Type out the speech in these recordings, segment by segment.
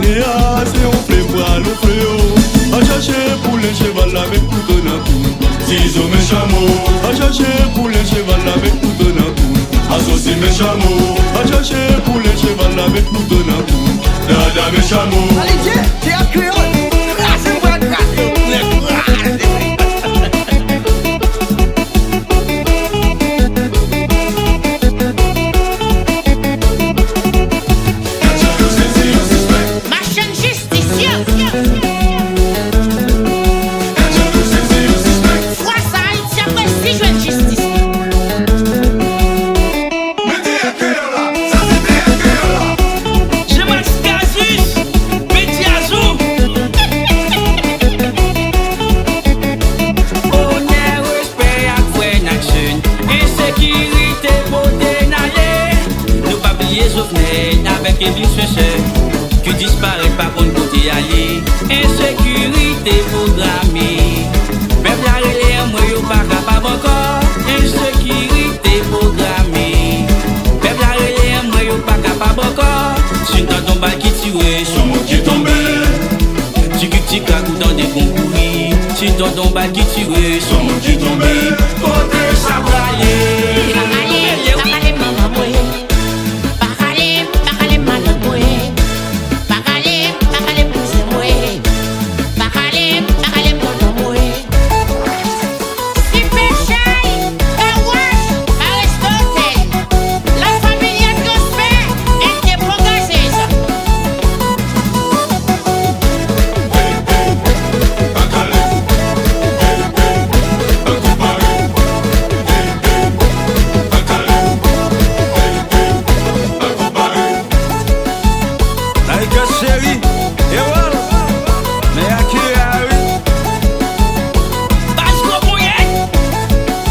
l'année, c'est on fait voir le fléau. A chercher pour les cheval avec tout un tout. Ciseaux mes chameaux. A chercher pour les cheval avec tout un tout. Associe mes chameaux. A chercher pour les cheval avec tout un tout. Dada mes chameaux. Allez, tiens, c'est un créole. C'est pas grave. Avec un vieux chercheur qui disparaît par contre côté aller. Insécurité programmée. Peuple la relève, moi yo pas capable encore. Insécurité programmée. Peuple la relève, moi yo pas capable encore. Si t'as ton bal qui tire, son mot qui tombe. Tic tic à dans des concours. Si t'as ton bal qui tire, son mot qui tombe. Côté ça brailler. Chérie, et voilà, mais à qui arrive? Basco mouillé,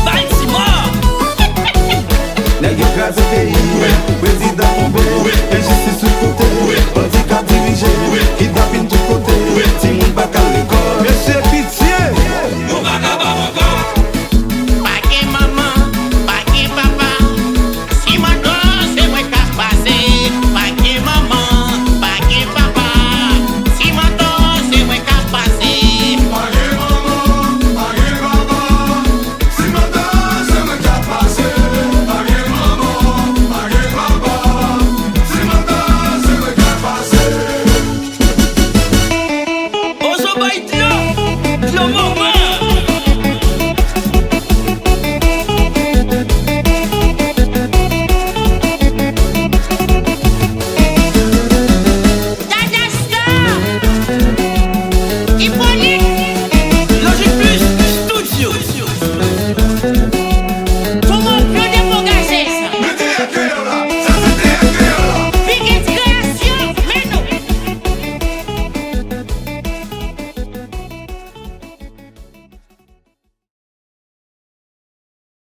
Baltimore. Nègre écrasé pays, président Pompeo, injustice